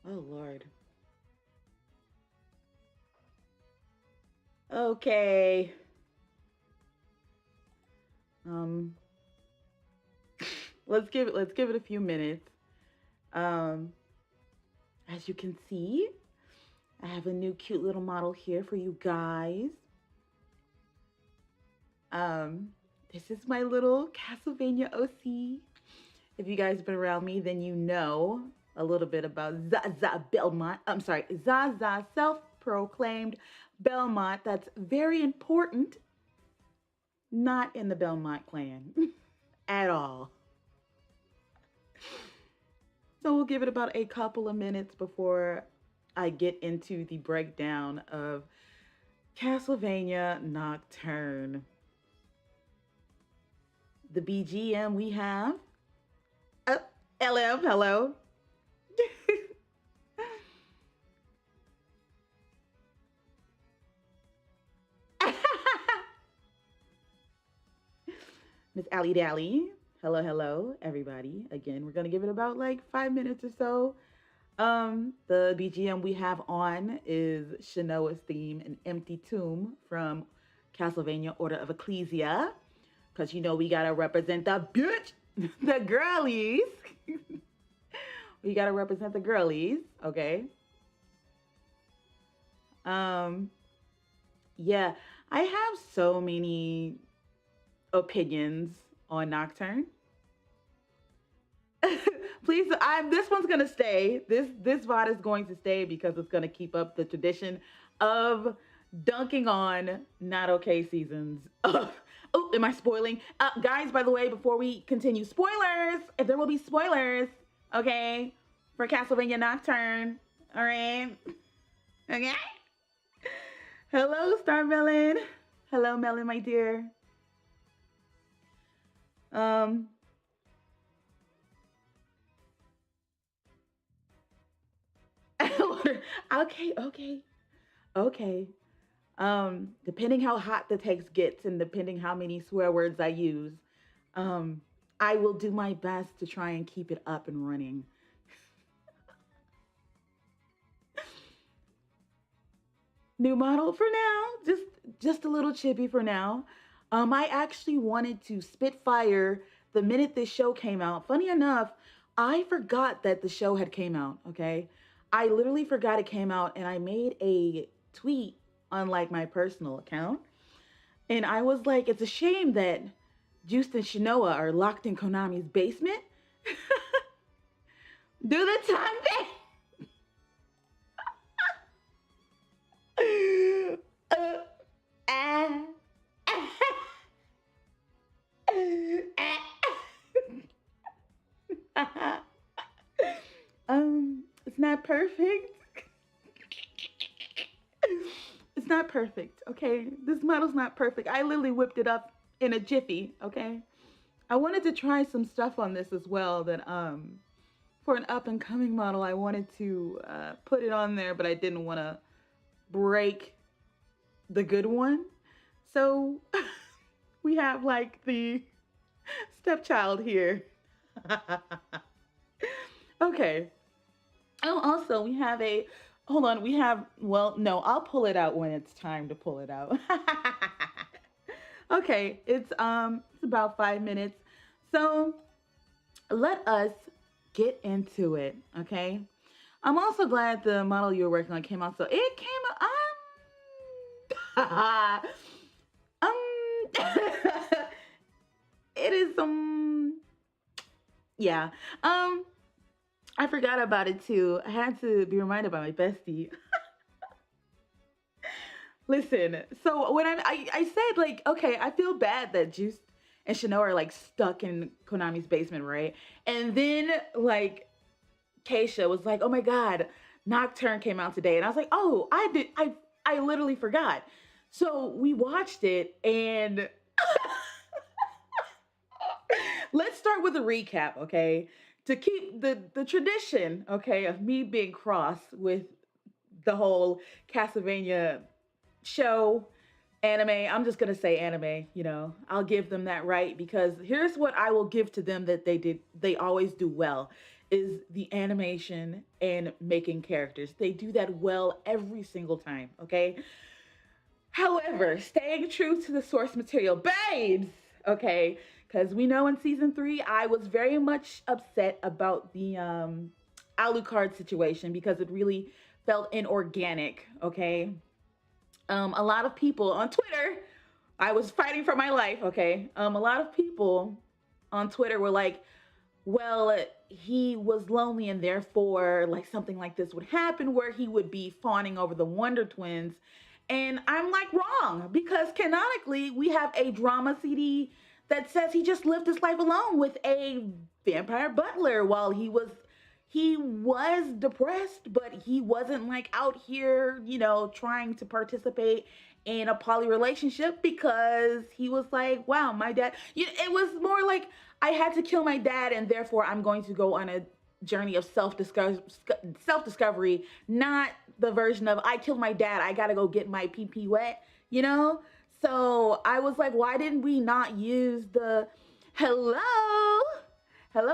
Oh Lord. Okay. Um, let's give it a few minutes. Um, as you can see, I have a new cute little model here for you guys. Um, this is my little Castlevania OC. If you guys have been around me, then you know a little bit about Zaza Belmont. I'm sorry, Zaza, self-proclaimed Belmont. That's very important. Not in the Belmont clan at all. So we'll give it about a couple of minutes before I get into the breakdown of Castlevania Nocturne. The BGM we have. Uh, LM, hello. Miss Allie Dally. Hello, hello, everybody. Again, we're gonna give it about like 5 minutes or so. The BGM we have on is Shanoa's theme, an empty tomb from Castlevania Order of Ecclesia. Cause you know we gotta represent the bitch, the girlies. We gotta represent the girlies, okay? Um, yeah, I have so many opinions on Nocturne. Please, I'm this one's gonna stay. This VOD is going to stay because it's gonna keep up the tradition of dunking on not okay seasons. Oh, am I spoiling? Guys, by the way, before we continue, spoilers! If there will be spoilers, okay, for Castlevania Nocturne. Alright. Okay. Hello, Star Melon. Hello, Melon, my dear. Um, okay, okay, okay. Depending how hot the text gets and depending how many swear words I use, um, I will do my best to try and keep it up and running. New model for now, just a little chippy for now. I actually wanted to Spitfire the minute this show came out. Funny enough, I forgot that the show had came out. Okay, I literally forgot it came out, and I made a tweet on like my personal account, and I was like, it's a shame that Juiced and Shinoa are locked in Konami's basement. Do the time thing. Ah, it's not perfect. It's not perfect, okay? This model's not perfect. I literally whipped it up in a jiffy, okay? I wanted to try some stuff on this as well that for an up and coming model I wanted to put it on there, but I didn't want to break the good one. So we have like the stepchild here. Okay. Oh, also we have a hold on, we have well, no, I'll pull it out when it's time to pull it out. Okay, it's about 5 minutes. So let us get into it, okay? I'm also glad the model you're working on came out. So it came it is yeah. I forgot about it too. I had to be reminded by my bestie. Listen, so when I said like, okay, I feel bad that Juice and Shino are like stuck in Konami's basement, right? And then like Keisha was like, oh my god, Nocturne came out today, and I was like, oh, I literally forgot. So we watched it, and let's start with a recap, okay? To keep the tradition, okay, of me being cross with the whole Castlevania show, anime. I'm just gonna say anime. You know, I'll give them that right because here's what I will give to them that they always do well. is the animation and making characters. They do that well every single time, okay? However, staying true to the source material, babes, okay? Because we know in season three, I was very much upset about the Alucard situation because it really felt inorganic, okay? A lot of people on Twitter, I was fighting for my life, okay? A lot of people on Twitter were like, well, he was lonely and therefore like something like this would happen where he would be fawning over the Wonder Twins. And I'm like wrong because canonically we have a drama CD that says he just lived his life alone with a vampire butler while he was depressed, but he wasn't like out here, trying to participate in a poly relationship because he was like, wow, my dad. It was more like I had to kill my dad, and therefore I'm going to go on a journey of self discovery, not the version of I killed my dad, I gotta go get my pee pee wet, you know. So I was like, why didn't we not use the hello,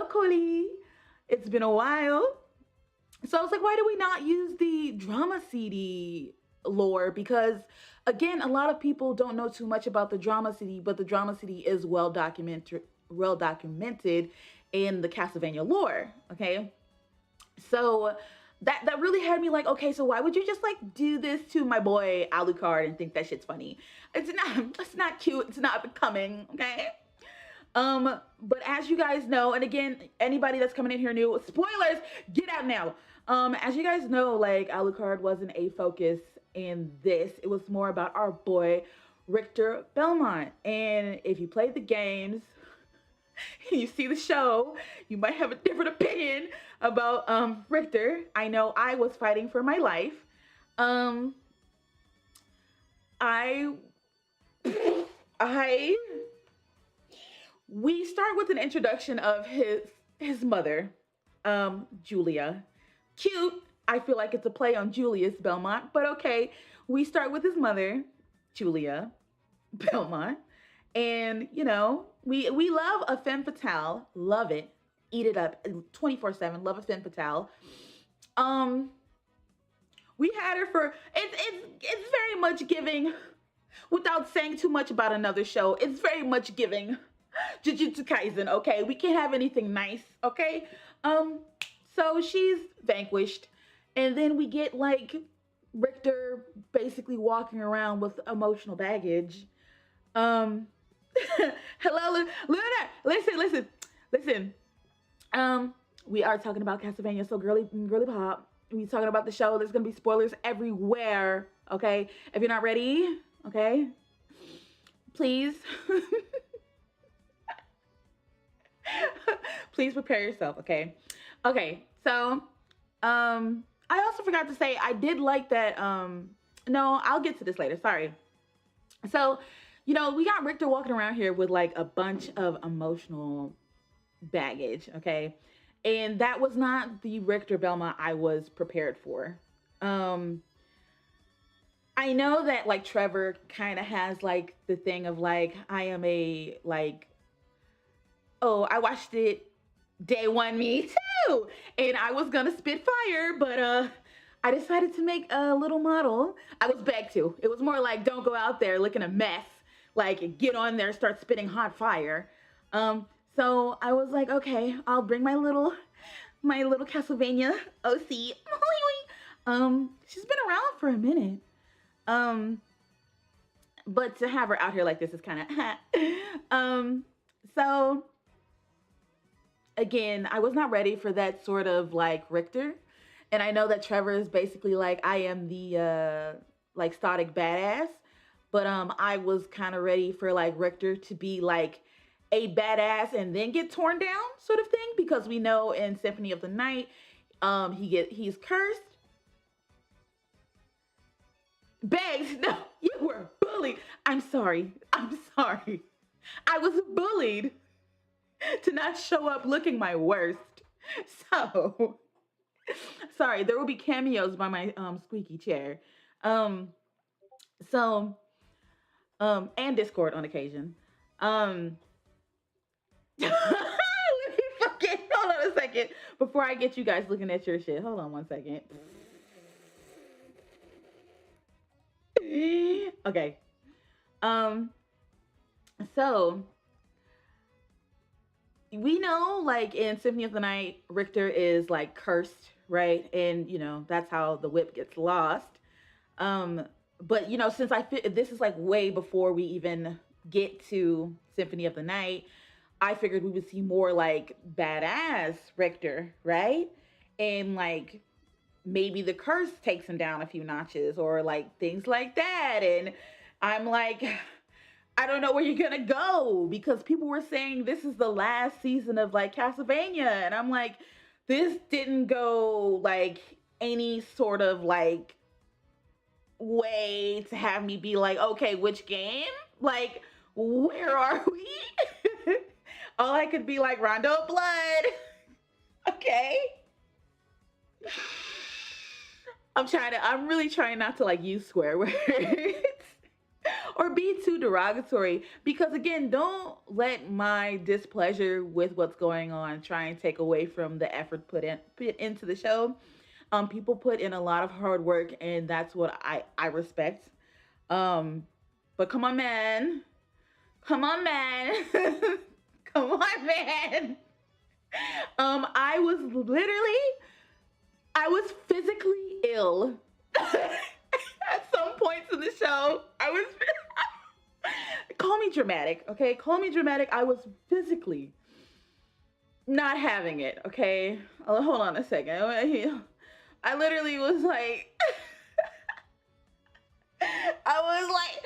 Coley? It's been a while. So I was like, why do we not use the drama CD lore? Because again, a lot of people don't know too much about the drama CD, but the drama CD is well documented in the Castlevania lore. Okay. So that really had me like, okay, so why would you just like do this to my boy Alucard and think that shit's funny? It's not cute, it's not becoming, okay? But as you guys know, and again, anybody that's coming in here new, spoilers, get out now. As you guys know, like Alucard wasn't a focus in this. It was more about our boy Richter Belmont. And if you played the games, you see the show, you might have a different opinion about Richter. I know I was fighting for my life. Um, I I we start with an introduction of his mother, Julia. Cute. I feel like it's a play on Julius Belmont, but okay. We start with his mother, Julia Belmont, and we love a femme fatale, love it, eat it up, 24/7. Love a femme fatale. Um, we had her for it's very much giving. Without saying too much about another show, it's very much giving Jujutsu Kaisen, okay? We can't have anything nice, okay? Um, so she's vanquished, and then we get like Richter basically walking around with emotional baggage. Um, hello, Luna. Listen. We are talking about Castlevania, so girly pop. We talking about the show. There's gonna be spoilers everywhere, okay? If you're not ready, okay, please. Please prepare yourself, okay? Okay, so I also forgot to say I did like that no, I'll get to this later. Sorry. So, we got Richter walking around here with like a bunch of emotional baggage, okay? And that was not the Richter Belmont I was prepared for. Um I know that like Trevor kind of has like the thing of like I am a like, oh, I watched it day one, me too. And I was gonna spit fire, but I decided to make a little model. I was begged to. It was more like don't go out there looking a mess. Like get on there, start spitting hot fire. So I was like, okay, I'll bring my little Castlevania OC. She's been around for a minute. Um, but to have her out here like this is kind of so again, I was not ready for that sort of like Richter. And I know that Trevor is basically like I am the like static badass, but I was kind of ready for like Richter to be like a badass and then get torn down sort of thing because we know in Symphony of the Night he's cursed. Begs, no, you were bullied. I'm sorry. I'm sorry. I was bullied to not show up looking my worst. So sorry, there will be cameos by my squeaky chair. Um so and Discord on occasion. Let me forget. Hold on a second. Before I get you guys looking at your shit, hold on one second. Okay. Um. So we know, like in Symphony of the Night, Richter is like cursed, right? And that's how the whip gets lost. Um. But since this is like way before we even get to Symphony of the Night, I figured we would see more like badass Richter, right? And like maybe the curse takes him down a few notches or like things like that. And I'm like, I don't know where you're gonna go because people were saying this is the last season of like Castlevania. And I'm like, this didn't go like any sort of like way to have me be like, okay, which game? Like, where are we? All I could be like, Rondo of Blood. Okay. I'm really trying not to like use swear words or be too derogatory because again, don't let my displeasure with what's going on try and take away from the effort put into the show. People put in a lot of hard work and that's what I respect. Um, but come on, man. Come on, man. Come on, man. I was literally, I was physically ill at some points in the show. I was, call me dramatic, okay? Call me dramatic. I was physically not having it, okay? Hold on a second. I literally was like, I was like,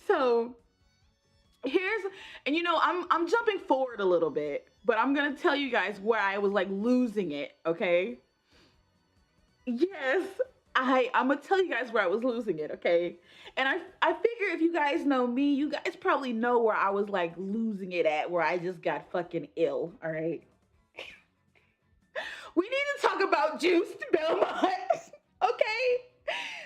so here's, and I'm jumping forward a little bit, but I'm gonna tell you guys where I was like losing it, okay? Yes, I'm gonna tell you guys where I was losing it, okay? And I figure if you guys know me, you guys probably know where I was like losing it at, where I just got fucking ill, all right? We need to talk about Juiced Belmont, okay?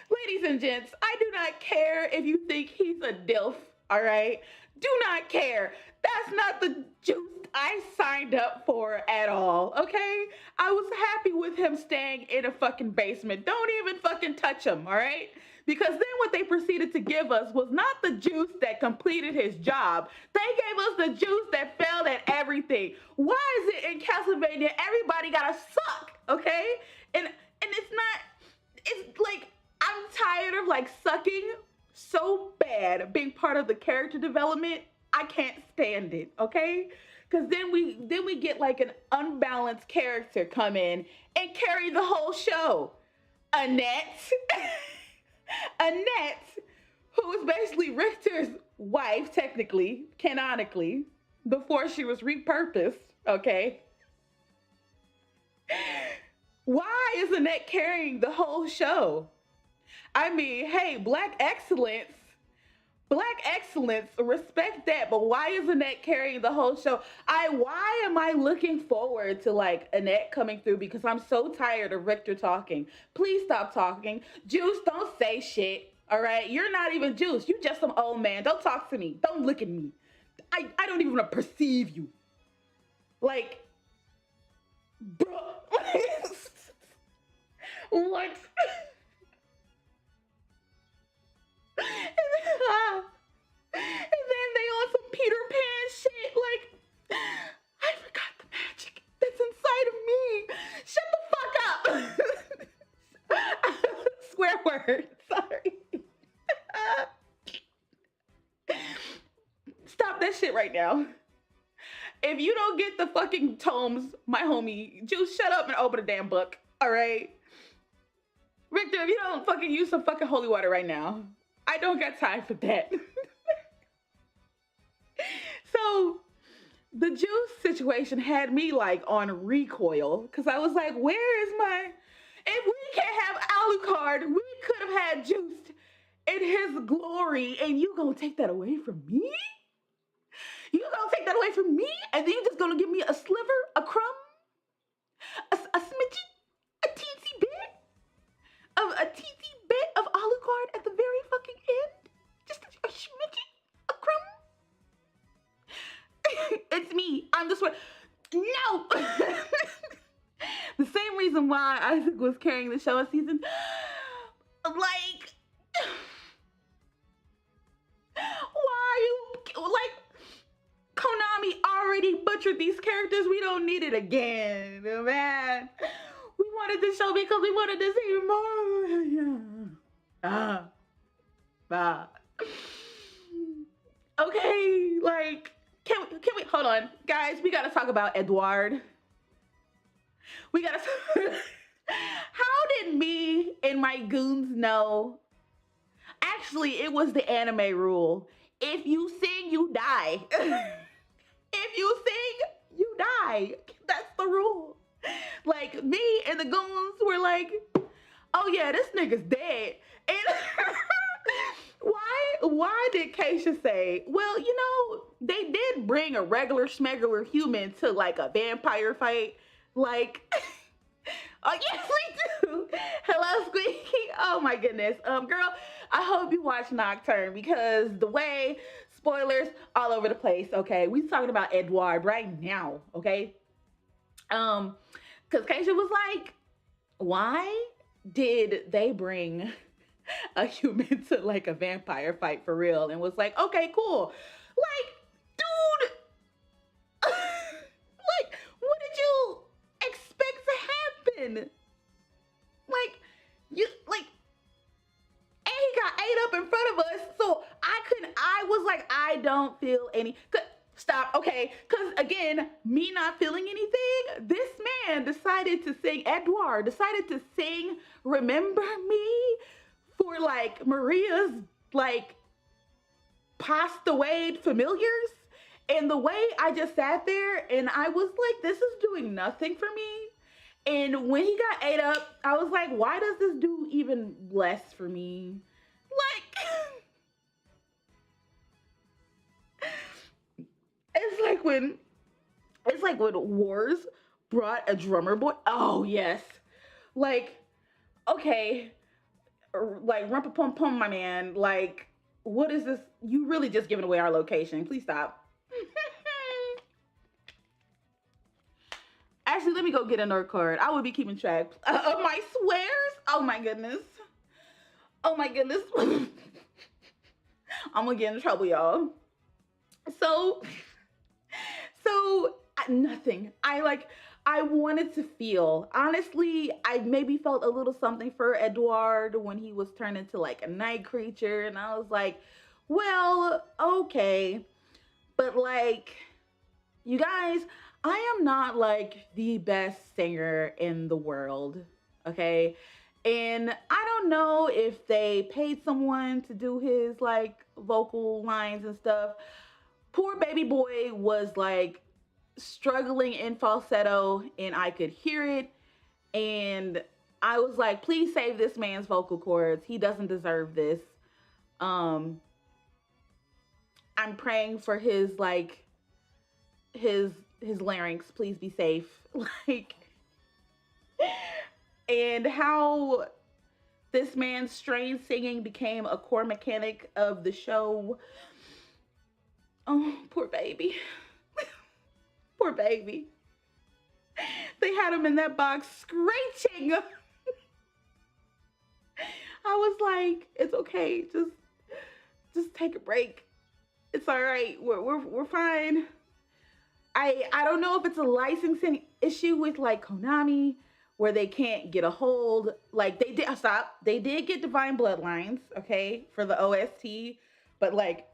Ladies and gents, I do not care if you think he's a DILF, all right? Do not care. That's not the juice I signed up for at all, okay? I was happy with him staying in a fucking basement. Don't even fucking touch him, all right? Because then what they proceeded to give us was not the juice that completed his job. They gave us the juice that failed at everything. Why is it in Castlevania everybody gotta suck, okay? And it's not, it's like, I'm tired of like sucking so bad being part of the character development. I can't stand it, okay? Because then we get like an unbalanced character come in and carry the whole show. Annette, Annette, who was basically Richter's wife, technically, canonically, before she was repurposed, okay? Why is Annette carrying the whole show? I mean, hey, black excellence, respect that. But why is Annette carrying the whole show? Why am I looking forward to like Annette coming through? Because I'm so tired of Richter talking. Please stop talking. Juice, don't say shit. All right, you're not even Juice. You just some old man. Don't talk to me. Don't look at me. I don't even want to perceive you. Like, bro, what? And then they on some Peter Pan shit. Like, I forgot the magic that's inside of me. Shut the fuck up. Swear word. Sorry. Stop that shit right now. If you don't get the fucking tomes, my homie, Juice, shut up and open a damn book. All right. Richter, if you don't fucking use some fucking holy water right now, I don't got time for that. So the juice situation had me like on recoil because I was like, where is my, if we can't have Alucard, we could have had Juice in his glory and you gonna take that away from me? You gonna take that away from me and then you just gonna give me a sliver, a crumb, a smidgen, a teensy bit of Alucard at the very fucking end? Just a schmidget, a crumb? It's me. I'm the swear. No! The same reason why Isaac was carrying the show a season. Like, why are you like Konami already butchered these characters? We don't need it again, man. We wanted this show because we wanted to see more. Ah. Okay, like, can we hold on, guys? We gotta talk about Edward. We gotta. How did me and my goons know? Actually, it was the anime rule. If you sing, you die. If you sing, you die. That's the rule. Like me and the goons were like, "Oh yeah, this nigga's dead." And why did Keisha say, "Well, you know, they did bring a regular schmegular human to like a vampire fight." Like, oh yes, we do. Hello, Squeaky. Oh my goodness, girl. I hope you watch Nocturne because the way spoilers all over the place. Okay, we talking about Edward right now. Okay, because Keisha was like, "Why did they bring a human to like a vampire fight for real?" And was like, "Okay, cool." Like, dude, like, what did you expect to happen? Like, you like, and he got ate up in front of us. So I was like, I don't feel any. Stop, okay? Because again, me not feeling anything, this man decided to sing, Edward decided to sing Remember Me for like Maria's like passed away familiars. And the way I just sat there and I was like, this is doing nothing for me. And when he got ate up, I was like, why does this do even less for me? Like, it's like when Wars brought a drummer boy. Oh yes, like okay, like rumpa pum pum, my man. Like, what is this? You really just giving away our location? Please stop. Actually, let me go get a note card. I will be keeping track of my swears. Oh my goodness. Oh my goodness. I'm gonna get in trouble, y'all. So, nothing. I wanted to feel. Honestly, I maybe felt a little something for Edward when he was turned into like a night creature, and I was like, well, okay, but like, you guys, I am not like the best singer in the world, okay? And I don't know if they paid someone to do his like vocal lines and stuff. Poor baby boy was like struggling in falsetto and I could hear it. And I was like, please save this man's vocal cords. He doesn't deserve this. Um, I'm praying for his like his larynx. Please be safe. Like, and how this man's strange singing became a core mechanic of the show. Oh, poor baby. Poor baby. They had him in that box screeching. I was like, it's okay. Just take a break. It's all right. We're fine. I don't know if it's a licensing issue with like Konami where they can't get a hold. Like they did stop. They did get Divine Bloodlines, okay, for the OST, but like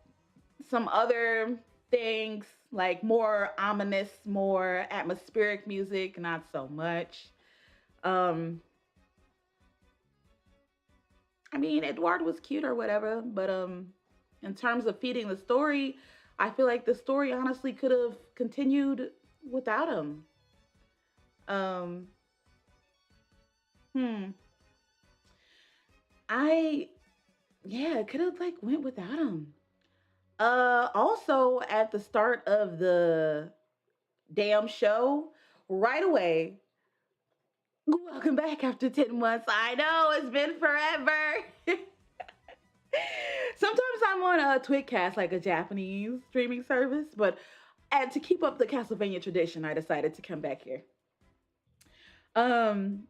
some other things like more ominous, more atmospheric music, not so much. Um I mean, Edward was cute or whatever, but in terms of feeding the story, I feel like the story honestly could have continued without him. Um hmm. I yeah, it could have like went without him. Also at the start of the damn show, right away, welcome back after 10 months. I know it's been forever. Sometimes I'm on a Twitcast, like a Japanese streaming service, but and to keep up the Castlevania tradition, I decided to come back here. Um,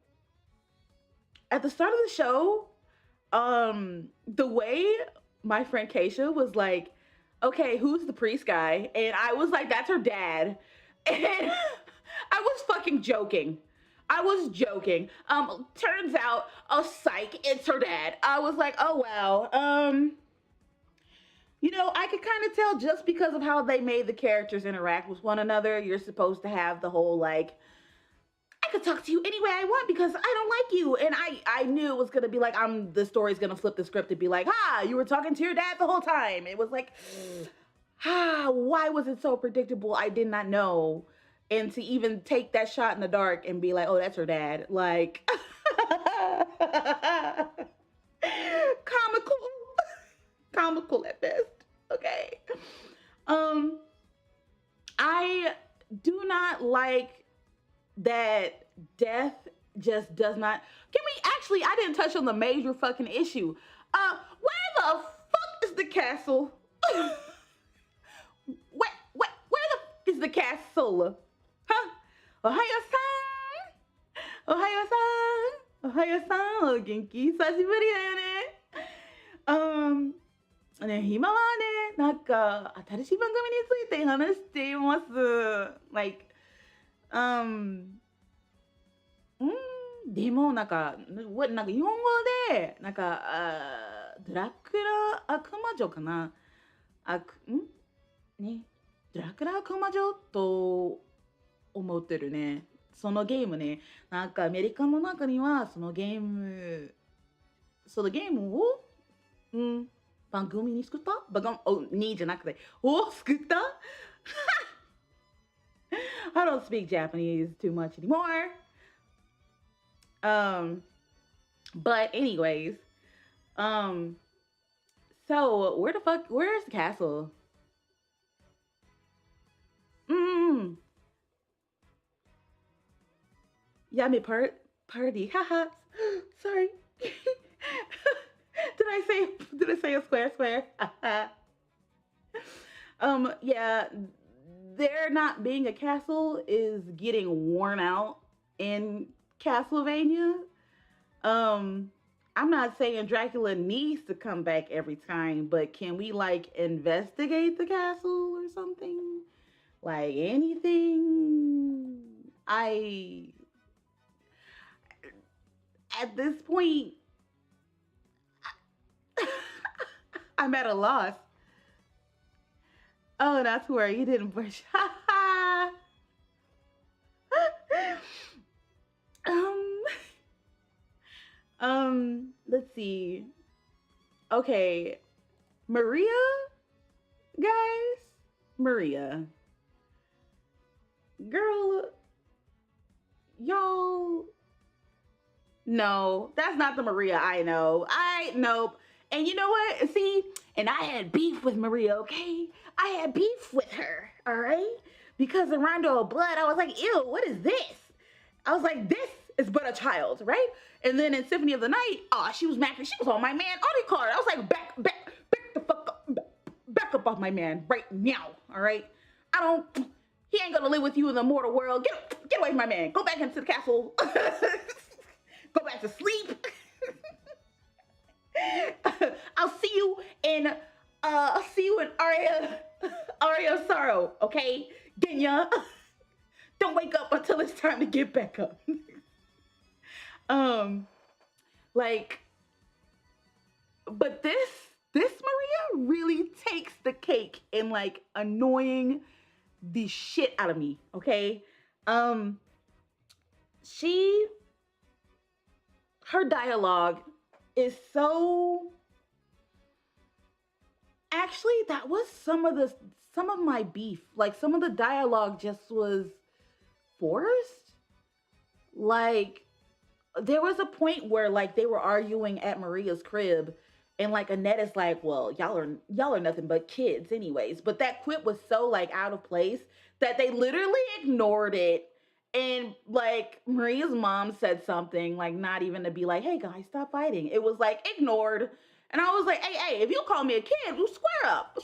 at the start of the show, the way my friend Keisha was like, "Okay, who's the priest guy?" and I was like, "That's her dad," and I was fucking joking. I was joking. Turns out, oh psych, it's her dad. I was like, oh wow. I could kind of tell just because of how they made the characters interact with one another. You're supposed to have the whole like, I could talk to you any way I want because I don't like you, and I knew it was gonna be like the story's gonna flip the script and be like, you were talking to your dad the whole time. It was like, why was it so predictable? I did not know, and to even take that shot in the dark and be like, oh, that's her dad, like, comical, comical at best. Okay. Um, I do not like that death just does not. Can we actually? I didn't touch on the major fucking issue. Where the fuck is the castle? Where the fuck is the castle? Huh? Ohayo-san, Ohayo-san, Ohayo-san, お元気久しぶりだよね。今はね、なんか新しい番組について話しています。like でもなんか日本語でなんかドラクラ悪魔女かな、ね、ドラクラ悪魔女と思ってるね。そのゲームね、なんかアメリカの中にはそのゲームを、番組に作ったにじゃなくて、作った。I don't speak Japanese too much anymore. Um, but anyways, um, so where's the castle? Mm, Yami party, haha. Sorry. Did I say a square? Yeah, there not being a castle is getting worn out in Castlevania. Um, I'm not saying Dracula needs to come back every time, but can we like investigate the castle or something? Like anything? I At this point, I'm at a loss. Oh, that's where you didn't push. um, let's see. Okay, Maria, guys, Maria, girl, y'all. No, that's not the Maria I know. Nope. And you know what? See, and I had beef with Maria, okay? I had beef with her, all right? Because in Rondo of Blood, I was like, ew, what is this? I was like, this is but a child, right? And then in Symphony of the Night, she was mad. She was on my man Audie card. I was like, back the fuck up, back up off my man right now, all right? He ain't gonna live with you in the mortal world. Get away from my man. Go back into the castle. Go back to sleep. I'll see you in Aria of Sorrow, okay? Genya. Don't wake up until it's time to get back up. um like but this Maria really takes the cake in like annoying the shit out of me, okay? Um she Her dialogue is so, actually that was some of my beef. Like some of the dialogue just was forced. Like there was a point where like they were arguing at Maria's crib and like Annette is like, well, y'all are nothing but kids anyways. But that quip was so like out of place that they literally ignored it. And like Maria's mom said something like not even to be like, hey guys, stop fighting. It was like ignored. And I was like, hey, if you call me a kid, you square up.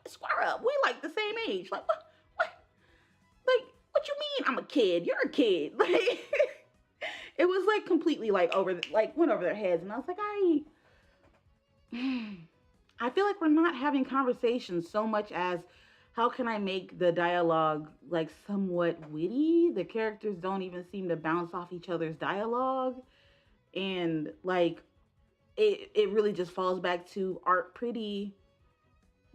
Square up. We like the same age. Like, what? Like, what you mean I'm a kid? You're a kid. Like, it was like completely like went over their heads. And I was like, I feel like we're not having conversations so much as how can I make the dialogue like somewhat witty? The characters don't even seem to bounce off each other's dialogue. And like it really just falls back to art pretty.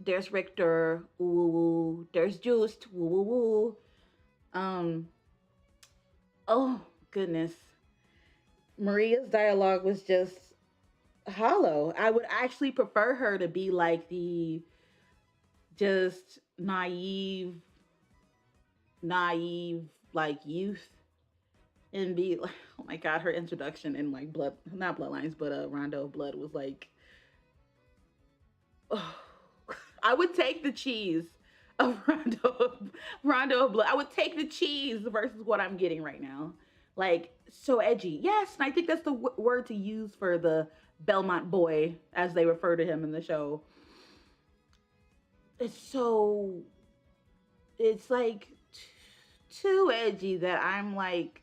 There's Richter, woo woo woo. There's Juiced, woo woo woo. Um, oh goodness. Maria's dialogue was just hollow. I would actually prefer her to be like the just naive like youth and be like, oh my god, her introduction in like blood, not bloodlines, but Rondo of Blood was like, oh, I would take the cheese of Rondo of Blood. I would take the cheese versus what I'm getting right now. Like so edgy. Yes, and I think that's the word to use for the Belmont boy, as they refer to him in the show. It's so it's like too edgy that I'm like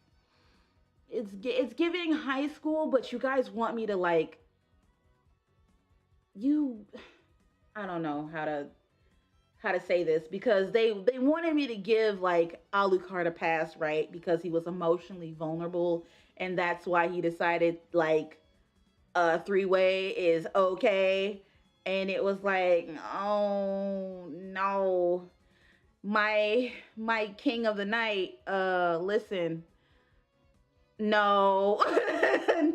it's giving high school, but you guys want me to like you. I don't know how to say this because they wanted me to give like Alucard a pass, right? Because he was emotionally vulnerable, and that's why he decided like a three-way is okay. And it was like, oh no, my king of the night. Listen, no,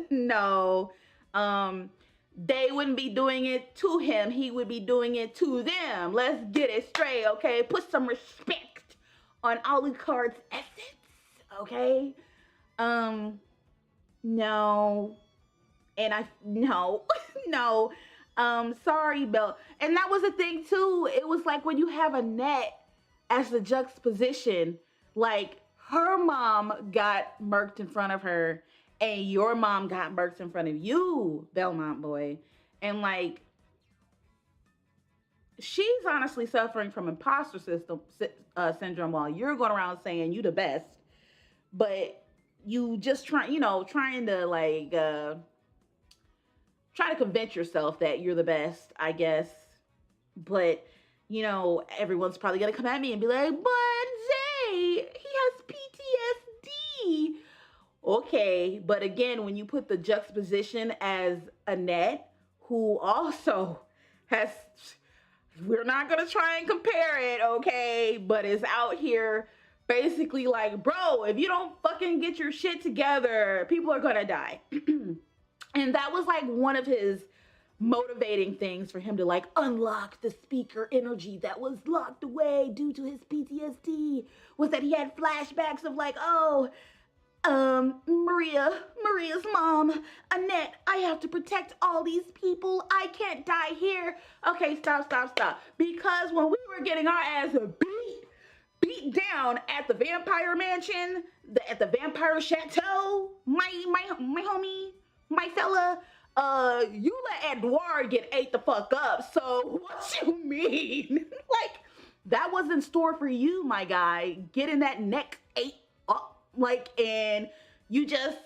no. Um, they wouldn't be doing it to him. He would be doing it to them. Let's get it straight, okay? Put some respect on Alucard's essence, okay? Um, no. And I no, no. Sorry, Belle. And that was the thing too. It was like when you have a net as the juxtaposition, like her mom got murked in front of her, and your mom got murked in front of you, Belmont boy. And like she's honestly suffering from imposter syndrome while you're going around saying you the best, but you just trying to like try to convince yourself that you're the best, I guess. But everyone's probably gonna come at me and be like, "But Jay, he has PTSD." Okay, but again, when you put the juxtaposition as Annette, who also has, we're not gonna try and compare it, okay, but is out here basically like, bro, if you don't fucking get your shit together, people are gonna die. And that was like one of his motivating things for him to like unlock the speaker energy that was locked away due to his PTSD, was that he had flashbacks of like, oh, Maria's mom, Annette, I have to protect all these people. I can't die here. Okay, stop. Because when we were getting our ass beat down at the vampire mansion, at the vampire chateau, my homie, my fella, you let Edouard get ate the fuck up. So what you mean? Like, that was in store for you, my guy. Getting that neck ate up. Like, and you just,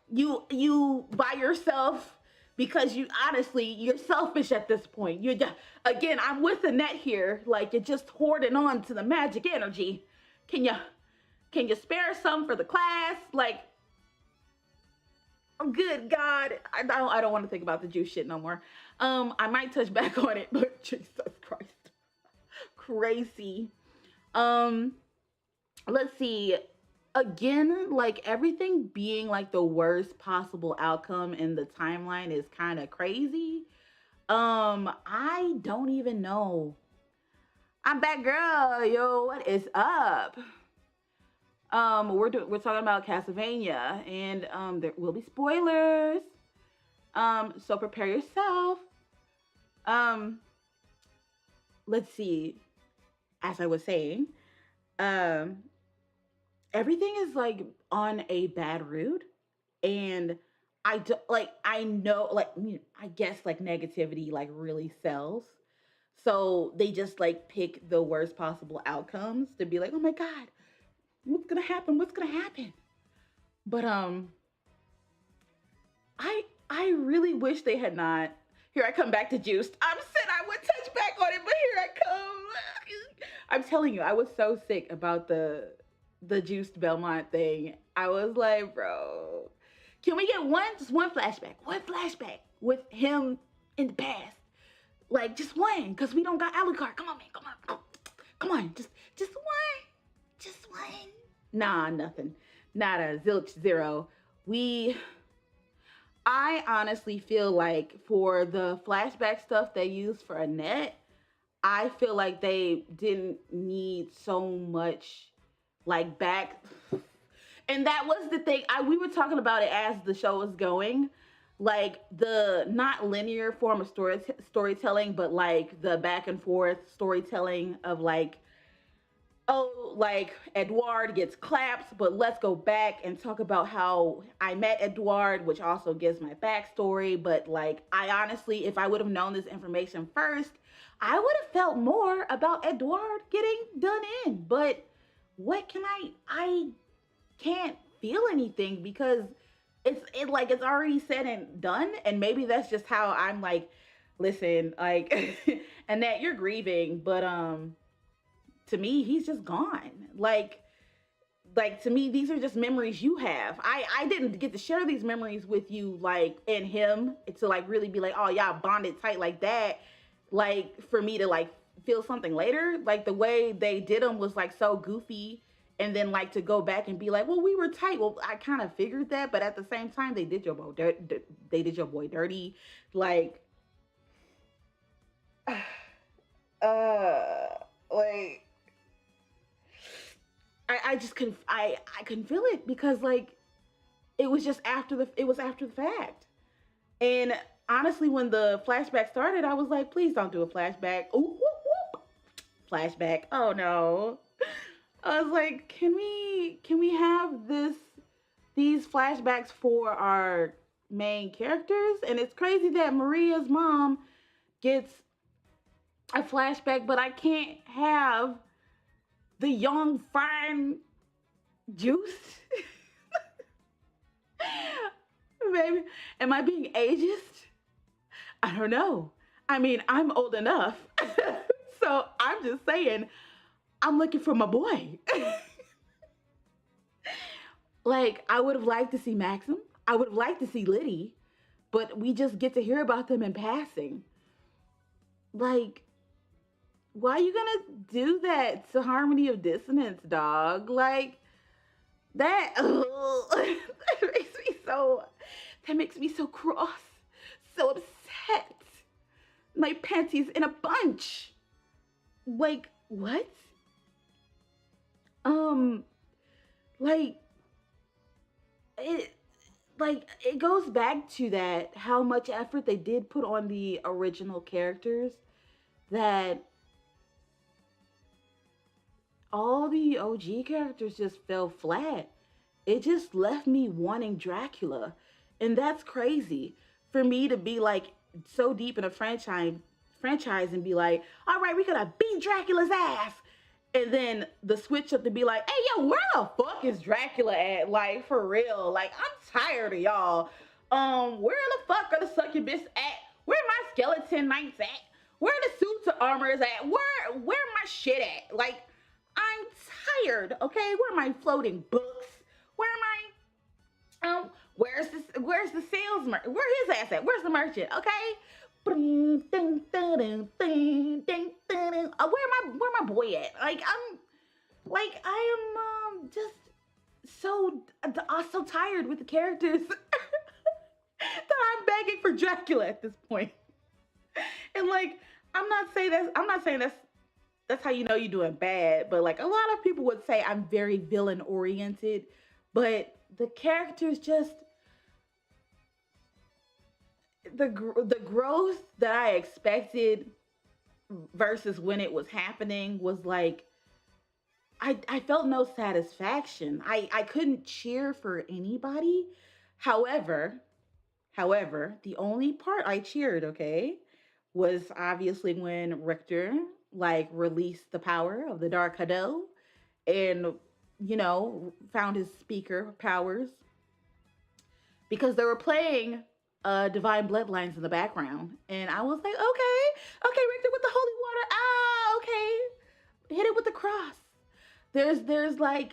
you by yourself, because you honestly, you're selfish at this point. You're just, again, I'm with Annette here. Like, you're just hoarding on to the magic energy. Can you spare some for the class? Like, oh, good God, I don't want to think about the juice shit no more. I might touch back on it, but Jesus Christ, crazy. Um, let's see. Again, like everything being like the worst possible outcome in the timeline is kind of crazy. I don't even know. I'm back, girl. Yo, what is up? We're talking about Castlevania, and there will be spoilers. So prepare yourself. Um, let's see. As I was saying, um, everything is like on a bad route, and I do, like I know like I guess like negativity like really sells. So they just like pick the worst possible outcomes to be like, "Oh my god, what's going to happen? What's going to happen?" But I really wish they had not. Here I come back to Juiced. I'm said I would touch back on it, but here I come. I'm telling you, I was so sick about the Juiced Belmont thing. I was like, bro, can we get one flashback with him in the past, like just one, cause we don't got Alucard. Come on, man, come on, just one, just one. Nah, nothing, not a zilch zero. We I honestly feel like for the flashback stuff they used for Annette, I feel like they didn't need so much like back. And that was the thing. We were talking about it as the show was going, like the not linear form of storytelling, but like the back and forth storytelling of like, oh, like Edouard gets clapped, but let's go back and talk about how I met Edouard, which also gives my backstory. But like, I honestly, if I would have known this information first, I would have felt more about Edouard getting done in. But what can I can't feel anything because like it's already said and done. And maybe that's just how I'm like, listen, like, and that you're grieving, but to me he's just gone. Like to me these are just memories you have. I didn't get to share these memories with you like and him to like really be like, oh y'all bonded tight like that, like for me to like feel something later. Like the way they did them was like so goofy, and then like to go back and be like, well we were tight. Well I kind of figured that, but at the same time they did your boy they did your boy dirty. Like uh like I just couldn't I couldn't feel it because like it was after the fact. And honestly, when the flashback started, I was like, please don't do a flashback. Ooh, whoop, whoop. Flashback. Oh no. I was like, can we have these flashbacks for our main characters? And it's crazy that Maria's mom gets a flashback, but I can't have the young fine Juice. Maybe am I being ageist? I don't know. I mean, I'm old enough. So I'm just saying, I'm looking for my boy. Like, I would have liked to see Maxim. I would have liked to see Liddy, but we just get to hear about them in passing. Like, why are you gonna do that to Harmony of Dissonance, dog? Like, that, that makes me so, that makes me so cross, so upset. My panties in a bunch. Like, what? Um, like, it, like, it goes back to that, how much effort they did put on the original characters, that all the OG characters just fell flat. It just left me wanting Dracula. And that's crazy for me to be like so deep in a franchise and be like, all right, we're gonna beat Dracula's ass. And then the switch up to be like, hey yo, where the fuck is Dracula at? Like for real. Like I'm tired of y'all. Where the fuck are the succubus at? Where my skeleton knights at? Where the suits of armors at? Where my shit at? Like I'm tired, okay? Where are my floating books? Where am I? Where's the salesman? Where his ass at? Where's the merchant? Okay? Where my boy at? I am just so tired with the characters that I'm begging for Dracula at this point. And like I'm not saying that's how you know you're doing bad, but like a lot of people would say I'm very villain oriented, but the characters just the growth that I expected versus when it was happening was like I felt no satisfaction. I couldn't cheer for anybody. However, However, the only part I cheered, okay, was obviously when Richter like released the power of the Dark Hado and found his speaker powers because they were playing Divine Bloodlines in the background, and I was like, okay, Richter with the holy water, okay, hit it with the cross. There's like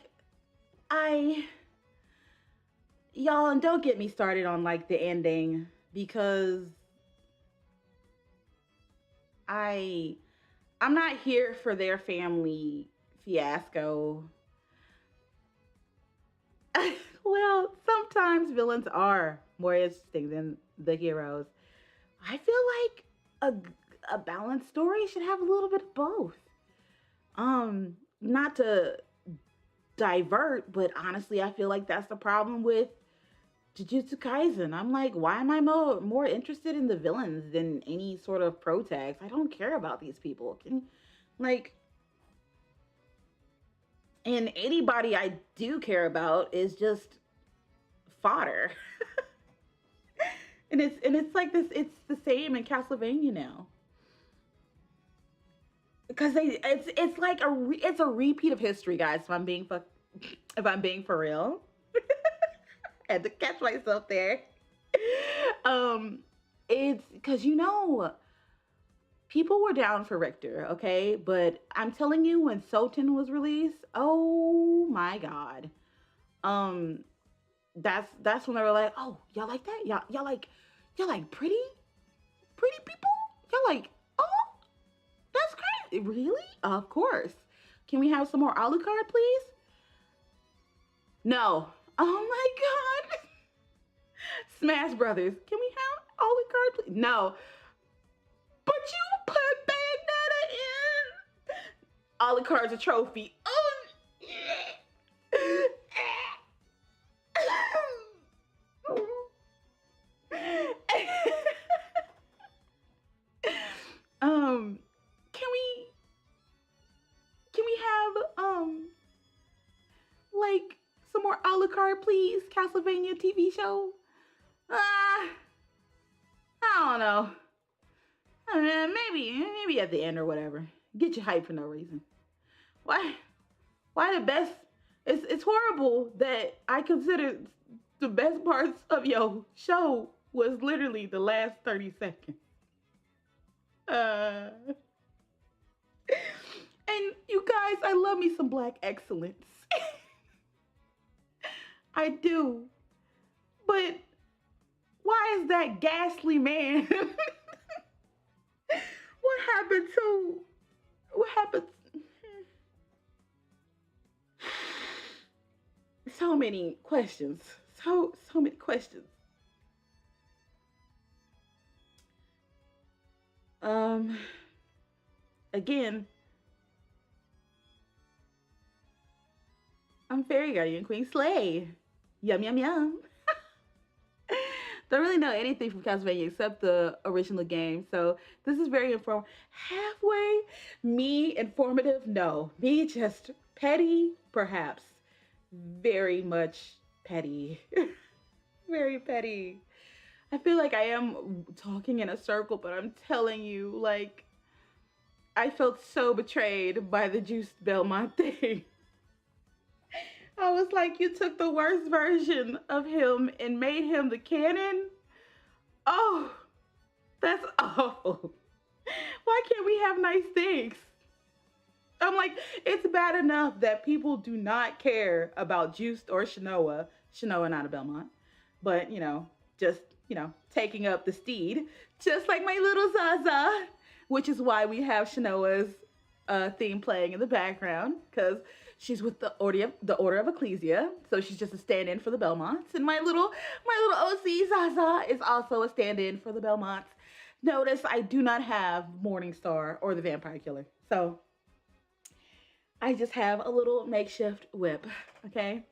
I y'all, and don't get me started on like the ending because I I'm not here for their family fiasco. Well, sometimes villains are more interesting than the heroes. I feel like a balanced story should have a little bit of both. Not to divert, but honestly, I feel like that's the problem with Jujutsu Kaisen. I'm like, why am I more interested in the villains than any sort of protags? I don't care about these people. Like, and anybody I do care about is just fodder. And it's like this. It's the same in Castlevania now because it's like it's a repeat of history, guys. If I'm being for real, I had to catch myself there. um, it's because people were down for Richter, okay, but I'm telling you, when Soten was released, oh my god, um, that's when they were like, oh, y'all like that? Y'all like pretty people? Y'all like, oh, that's crazy. Really? Of course. Can we have some more Alucard, please? No. Oh my god. Smash Brothers. Can we have Alucard, please? No. But you put Bayonetta in. Alucard's a trophy. Oh. um, can we have like some more Alucard, please? Castlevania TV show. I don't know. Maybe at the end or whatever. Get you hyped for no reason. Why? Why the best? It's horrible that I consider the best parts of your show was literally the last 30 seconds. Uh, and you guys, I love me some black excellence. I do. But why is that ghastly man? What happened to? What happened? So many questions. So many questions. Um. Again, I'm Fairy Guardian Queen Slay. Yum yum yum. Don't really know anything from Castlevania except the original game, so this is very informative. Halfway, me informative? No, me just petty, perhaps. Very much petty, very petty. I feel like I am talking in a circle, but I'm telling you, like, I felt so betrayed by the Juiced Belmont thing. I was like, you took the worst version of him and made him the canon? Oh, that's awful. Why can't we have nice things? I'm like, it's bad enough that people do not care about Juiced or Shinoa. Shinoa, not a Belmont. But, just, taking up the steed. Just like my little Zaza. Which is why we have Shinoa's theme playing in the background. Because she's with the Order of Ecclesia, so she's just a stand-in for the Belmonts. And my little OC Zaza is also a stand-in for the Belmonts. Notice I do not have Morningstar or the Vampire Killer, so I just have a little makeshift whip. Okay,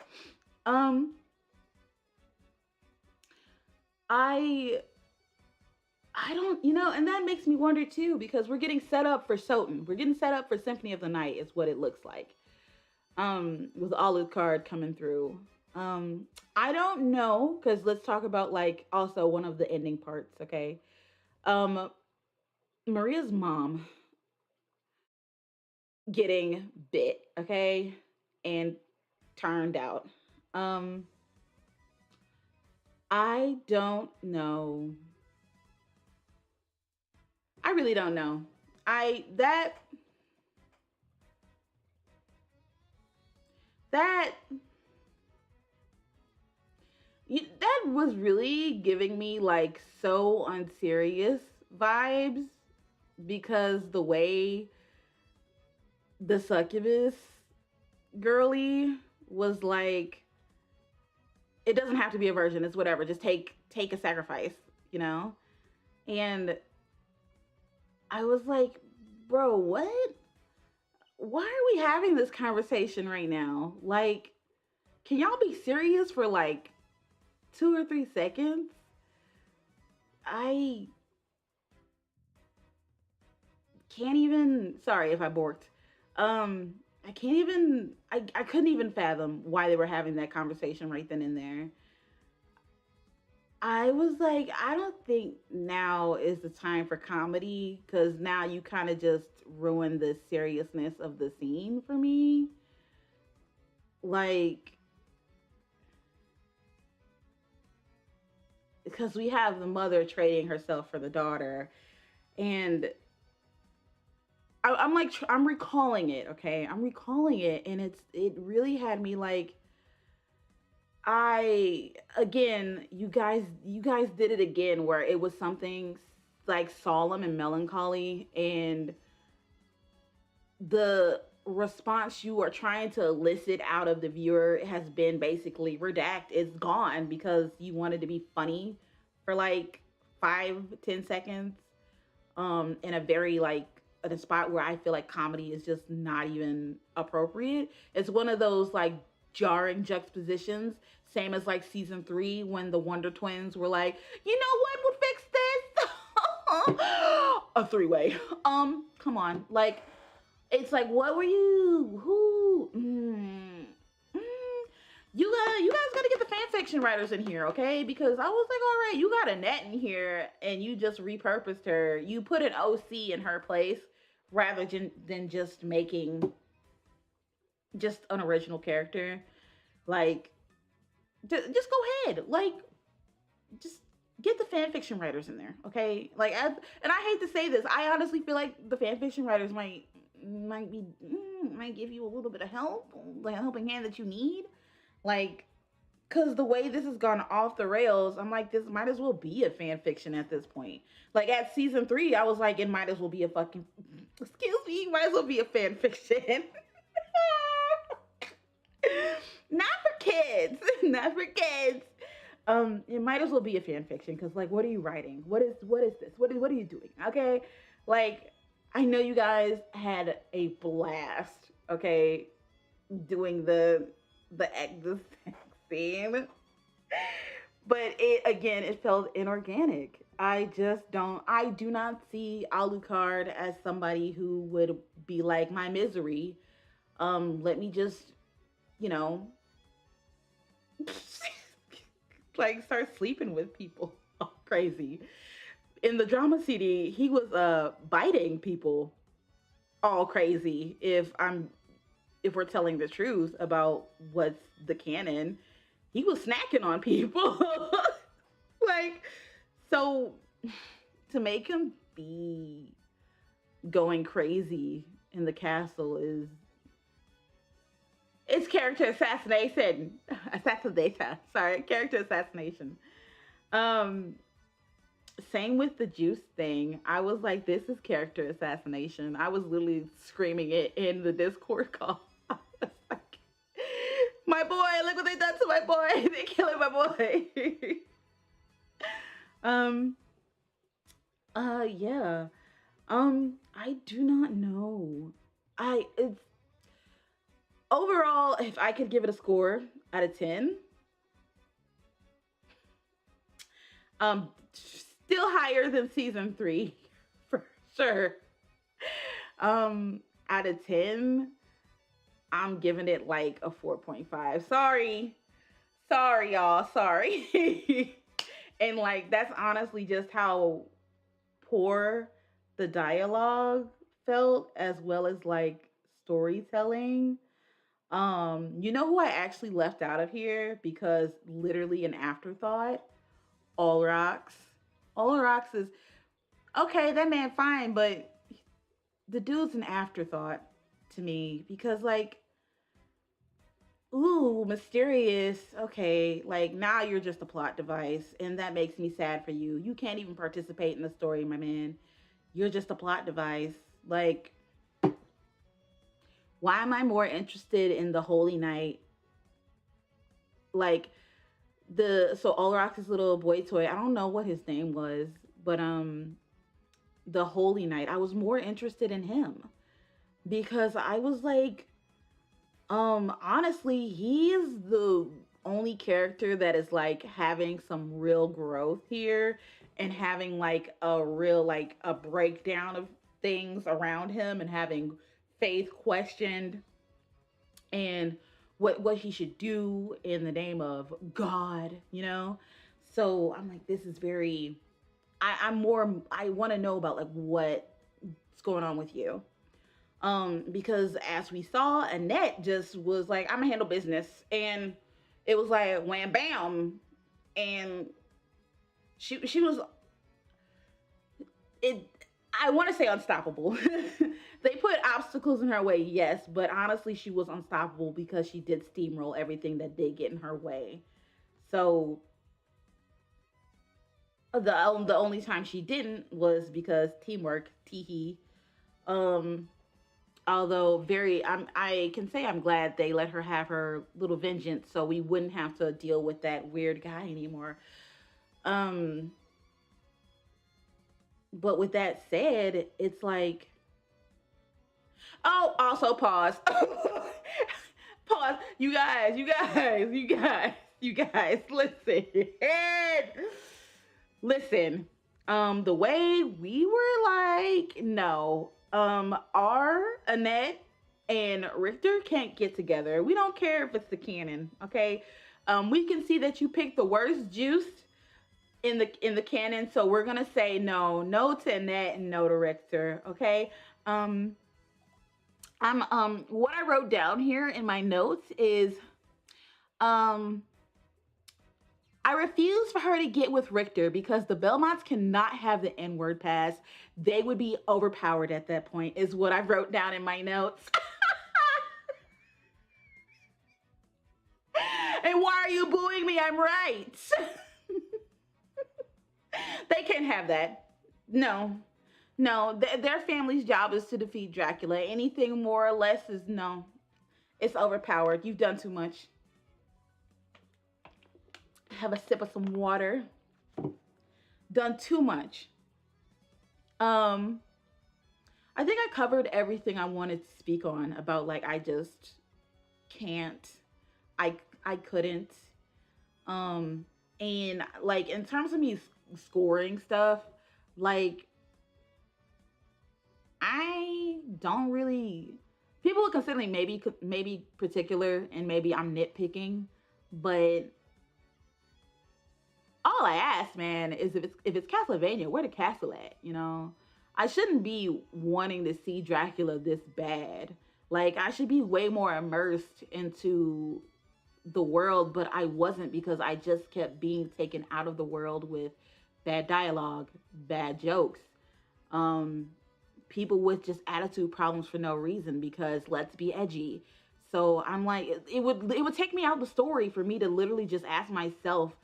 I I don't, and that makes me wonder too because we're getting set up for Soten. We're getting set up for Symphony of the Night, is what it looks like. With Alucard coming through. Um, I don't know because let's talk about like also one of the ending parts. Okay, um, Maria's mom getting bit. Okay, and turned out. Um, I don't know. I really don't know. I that that was really giving me like so unserious vibes because the way the succubus girly was like, it doesn't have to be a virgin, it's whatever, just take a sacrifice, you know. And I was like, bro, what, why are we having this conversation right now? Like, can y'all be serious for like 2 or 3 seconds? I can't even, sorry if I borked. I can't even, I couldn't even fathom why they were having that conversation right then and there. I was like, I don't think now is the time for comedy because now you kind of just ruined the seriousness of the scene for me. Like, because we have the mother trading herself for the daughter, and I'm like, I'm recalling it, okay? I'm recalling it, and it really had me like, I again, you guys did it again where it was something like solemn and melancholy, and the response you are trying to elicit out of the viewer has been basically redact. It's gone because you wanted to be funny for like 5-10 seconds, in a very like in a spot where I feel like comedy is just not even appropriate. It's one of those like jarring juxtapositions, same as like season 3 when the Wonder Twins were like, you know what would fix this? A three-way. Come on. Like, it's like, what were you? Who? You guys got to get the fan fiction writers in here, okay? Because I was like, all right, you got Annette in here, and you just repurposed her. You put an OC in her place rather than just making just an original character. Like, just go ahead. Like, just get the fan fiction writers in there, okay? Like, and I hate to say this, I honestly feel like the fan fiction writers might give you a little bit of help, like a helping hand that you need, like, because the way this has gone off the rails, I'm like, this might as well be a fan fiction at this point. Like at season 3, I was like, it might as well be a fucking, excuse me, might as well be a fan fiction. Not for kids, not for kids. It might as well be a fan fiction because, like, what are you writing? What is this? What are you doing? Okay, like, I know you guys had a blast. Okay, doing the sex scene, but it again, it felt inorganic. I do not see Alucard as somebody who would be like my misery. Let me just, you know, like start sleeping with people. Oh, crazy. In the drama CD, he was biting people all crazy. If we're telling the truth about what's the canon, he was snacking on people. Like, so to make him be going crazy in the castle is, it's character assassination. Assassination. Sorry, character assassination. Um, Same with the juice thing. I was like, this is character assassination. I was literally screaming it in the Discord call. I was like, my boy, look what they done to my boy. They killing my boy. um, yeah. I do not know. It's overall, if I could give it a score out of 10, still higher than season 3 for sure. Out of 10, I'm giving it like a 4.5. Sorry. Sorry, y'all. Sorry. And like that's honestly just how poor the dialogue felt as well as like storytelling. You know who I actually left out of here because literally an afterthought? All Rocks. All Rocks is okay, that man fine, but the dude's an afterthought to me because like ooh, mysterious. Okay, like now you're just a plot device, and that makes me sad for you. You can't even participate in the story, my man. You're just a plot device. Like, why am I more interested in the Holy Night? Like the so Olrox's little boy toy. I don't know what his name was, but the Holy Knight. I was more interested in him because I was like, honestly, he is the only character that is like having some real growth here and having like a real like a breakdown of things around him and having faith questioned and what he should do in the name of God, you know? So I'm like, this is very I'm more I want to know about like what's going on with you. Because as we saw, Annette just was like, I'm gonna handle business. And it was like wham bam. And she was it I wanna say unstoppable. They put obstacles in her way, yes, but honestly she was unstoppable because she did steamroll everything that did get in her way. So the only time she didn't was because teamwork, teehee. Um Although very I can say I'm glad they let her have her little vengeance so we wouldn't have to deal with that weird guy anymore. Um but with that said, it's like oh, also pause. Pause. You guys, listen. Listen. The way we were like, no. Our Annette and Richter can't get together. We don't care if it's the canon, okay? We can see that you picked the worst juice in the canon, so we're gonna say no, no to Annette and no to Richter, okay? Um, I'm what I wrote down here in my notes is um I refuse for her to get with Richter because the Belmonts cannot have the N word pass. They would be overpowered at that point, is what I wrote down in my notes. And why are you booing me? I'm right. They can't have that. No, no. Their family's job is to defeat Dracula. Anything more or less is no. It's overpowered. You've done too much. Have a sip of some water. Done too much. Um, I think I covered everything I wanted to speak on about like I just can't. I couldn't. Um and like in terms of me scoring stuff, like I don't really people would consider me maybe particular and maybe I'm nitpicking, but all I ask, man, is if it's Castlevania, where the castle at? You know, I shouldn't be wanting to see Dracula this bad. Like I should be way more immersed into the world, but I wasn't because I just kept being taken out of the world with bad dialogue, bad jokes, um, people with just attitude problems for no reason because let's be edgy. So I'm like, it would take me out the story for me to literally just ask myself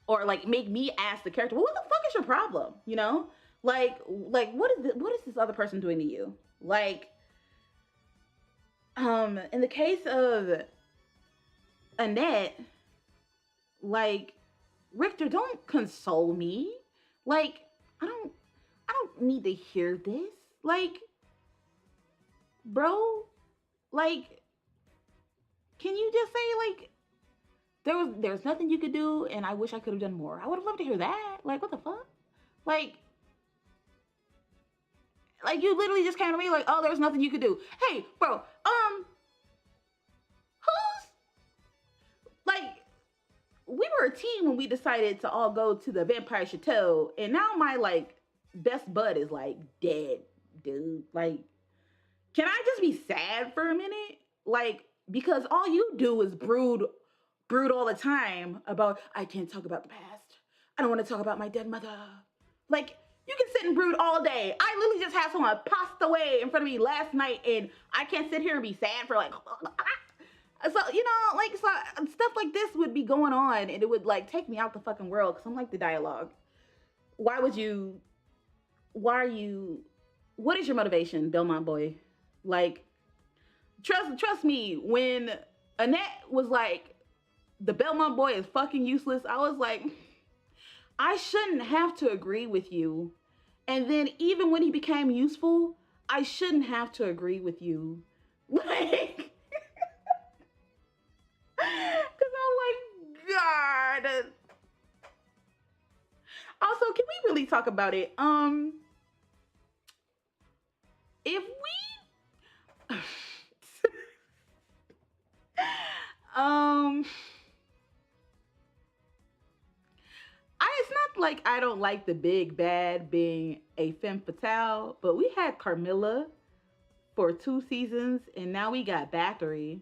or like make me ask the character, well, what the fuck is your problem? You know, like what is this other person doing to you? Like, in the case of Annette, like Richter, don't console me. Like, I don't, I don't need to hear this. Like, bro, like, can you just say like there's nothing you could do, and I wish I could have done more. I would have loved to hear that. Like, what the fuck? Like, like you literally just came to me like, oh, there's nothing you could do. Hey, bro, who's like we were a team when we decided to all go to the vampire chateau, and now my like best bud is like dead, dude. Like, can I just be sad for a minute? Like, because all you do is brood all the time about I can't talk about the past. I don't want to talk about my dead mother. Like, you can sit and brood all day. I literally just had someone passed away in front of me last night, and I can't sit here and be sad for like. So like stuff like this would be going on, and it would like take me out the fucking world because I'm like the dialogue. Why would you? Why are you? What is your motivation, Belmont boy? Like, trust me. When Annette was like, the Belmont boy is fucking useless, I was like, I shouldn't have to agree with you. And then even when he became useful, I shouldn't have to agree with you. Like, because I'm like, God. Also, can we really talk about it? If we, it's not like I don't like the big bad being a femme fatale, but we had Carmilla for 2 seasons, and now we got Bathory.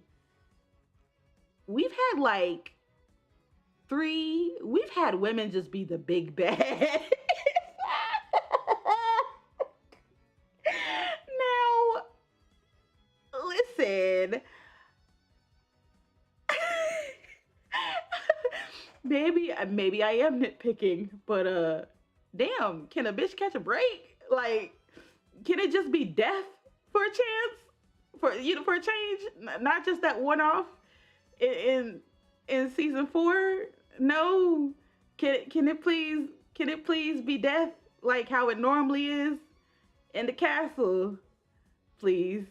We've had like three. We've had women just be the big bad. Now, listen. Maybe I am nitpicking, but damn, can a bitch catch a break? Like, can it just be death for a chance? For a change? Not just that one off in season 4? No. Can it please be death like how it normally is in the castle? Please.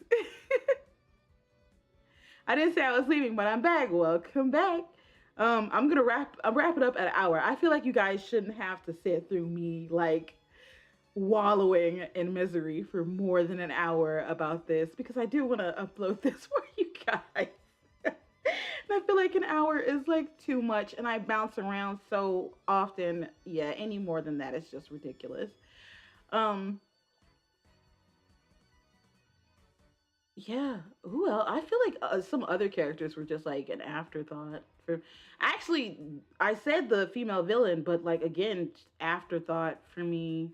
I didn't say I was leaving, but I'm back. Welcome back. I'm wrap it up at an hour. I feel like you guys shouldn't have to sit through me like wallowing in misery for more than an hour about this because I do want to upload this for you guys. And I feel like an hour is like too much, and I bounce around so often. Yeah, any more than that is just ridiculous. Um, Yeah. Who else? I feel like some other characters were just like an afterthought. For actually, I said the female villain, but like again, afterthought for me.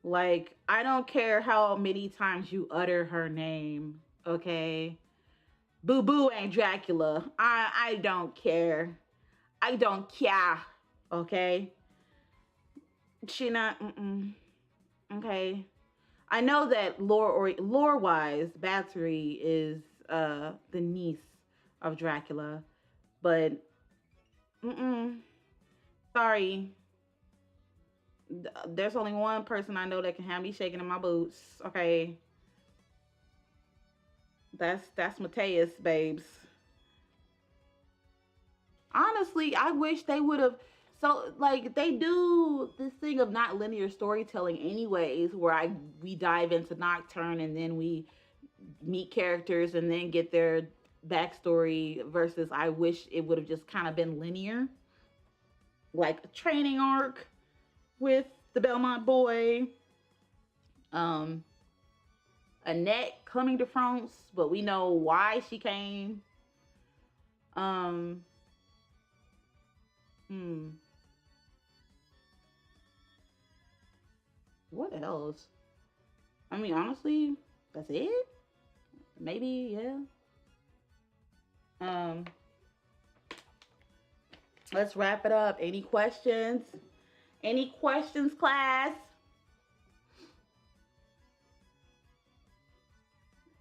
Like, I don't care how many times you utter her name. Okay, Boo Boo ain't Dracula. I don't care. I don't care. Okay, she not. Okay. I know that lore wise, Bathory is the niece of Dracula, but sorry, there's only one person I know that can have me shaking in my boots. Okay, that's Mateus, babes. Honestly, I wish they would have. So like they do this thing of not linear storytelling, anyways, where we dive into Nocturne and then we meet characters and then get their backstory. Versus, I wish it would have just kind of been linear, like a training arc with the Belmont boy, um, Annette coming to France, but we know why she came. Um, hmm, what else? I mean, honestly, that's it. Maybe, yeah. Um, let's wrap it up. Any questions? Any questions, class?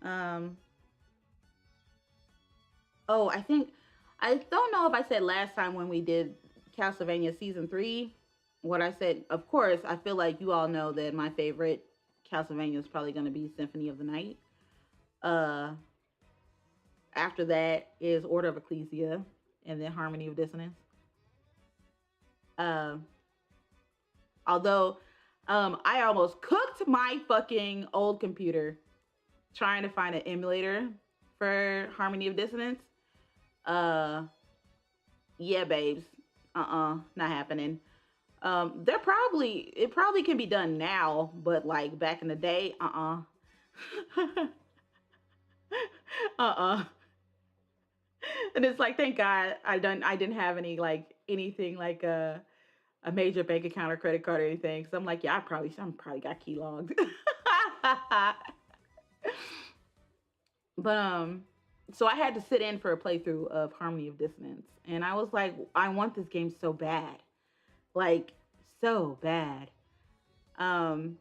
Um, oh, I don't know if I said last time when we did Castlevania season 3 what I said. Of course, I feel like you all know that my favorite Castlevania is probably going to be Symphony of the Night. Uh, After that is Order of Ecclesia, and then Harmony of Dissonance. Uh, Although, I almost cooked my fucking old computer trying to find an emulator for Harmony of Dissonance. Uh, yeah, babes. Not happening. It probably can be done now, but like back in the day, uh. And it's like, thank God I didn't have any like anything like a major bank account or credit card or anything. So I'm like, yeah, I'm probably got key logged. But so I had to sit in for a playthrough of Harmony of Dissonance, and I was like, I want this game so bad, like so bad. Um,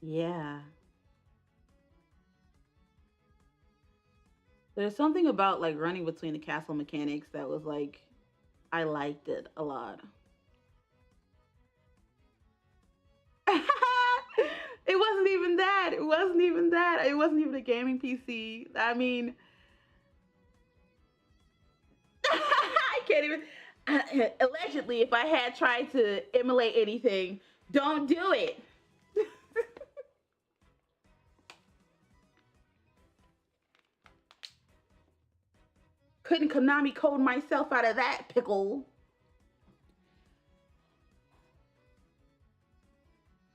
yeah. There's something about like running between the castle mechanics that was like I liked it a lot. It wasn't even that. It wasn't even that. It wasn't even a gaming PC. I mean, I can't even. Allegedly, if I had tried to emulate anything, don't do it. Couldn't Konami code myself out of that pickle.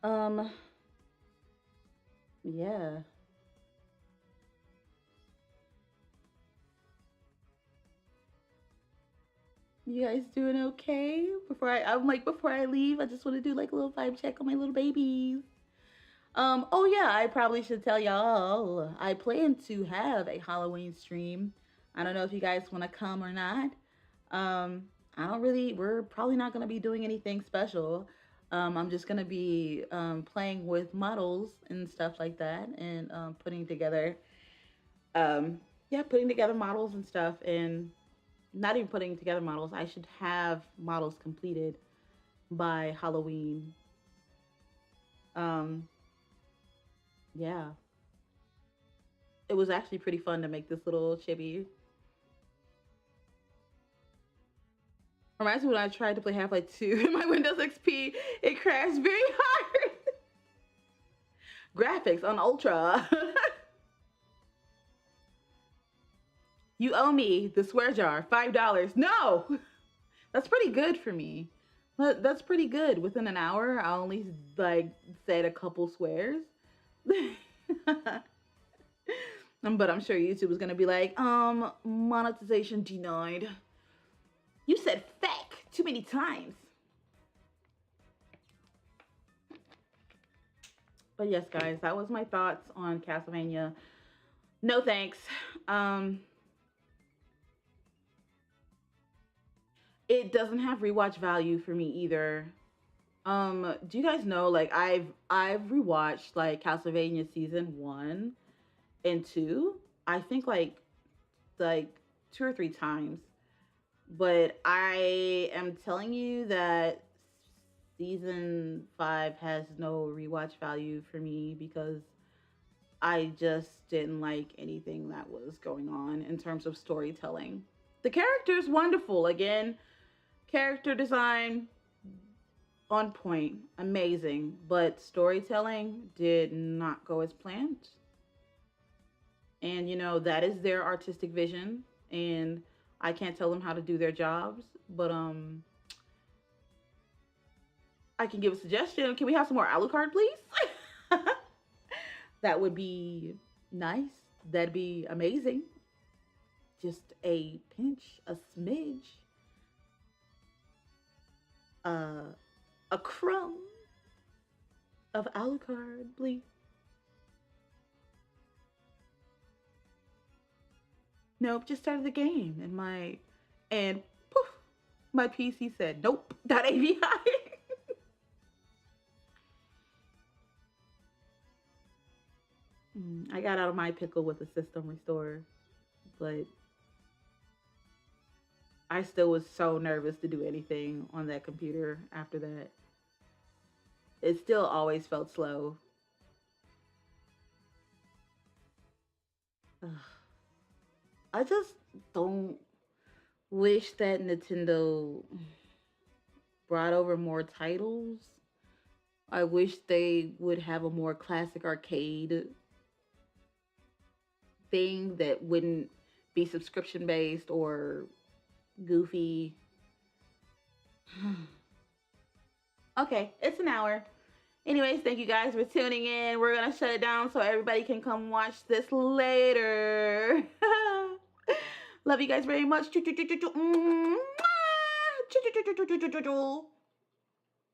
Um, yeah. You guys doing okay? I'm like, before I leave, I just want to do like a little vibe check on my little babies. Oh yeah, I probably should tell y'all. I plan to have a Halloween stream. I don't know if you guys want to come or not. Um, I don't really. We're probably not gonna be doing anything special. I'm just gonna be playing with models and stuff like that, and putting together, um, yeah, putting together models and stuff, and not even putting together models. I should have models completed by Halloween. Um, yeah, it was actually pretty fun to make this little chibi. Reminds me when I tried to play Half Life 2 in my Windows XP, it crashed very hard. Graphics on Ultra. You owe me the swear jar, $5. No! That's pretty good for me. That's pretty good. Within an hour, I only like said a couple swears. But I'm sure YouTube is gonna be like, monetization denied. You said feck too many times. But yes, guys, that was my thoughts on Castlevania. No thanks. Um, it doesn't have rewatch value for me either. Do you guys know like I've rewatched like Castlevania season 1 and 2. I think like 2 or 3 times. But I am telling you that season 5 has no rewatch value for me because I just didn't like anything that was going on in terms of storytelling. The character's wonderful. Again, character design on point, amazing, but storytelling did not go as planned. And that is their artistic vision, and I can't tell them how to do their jobs, but I can give a suggestion. Can we have some more Alucard, please? That would be nice. That'd be amazing. Just a pinch, a smidge, uh, a crumb of Alucard, please. Nope, just started the game, and poof, my PC said nope. .avi. I got out of my pickle with the system restore, but I still was so nervous to do anything on that computer after that. It still always felt slow. Ugh. I just don't wish that Nintendo brought over more titles. I wish they would have a more classic arcade thing that wouldn't be subscription based or goofy. Okay, it's an hour. Anyways, thank you guys for tuning in. We're gonna shut it down so everybody can come watch this later. Love you guys very much.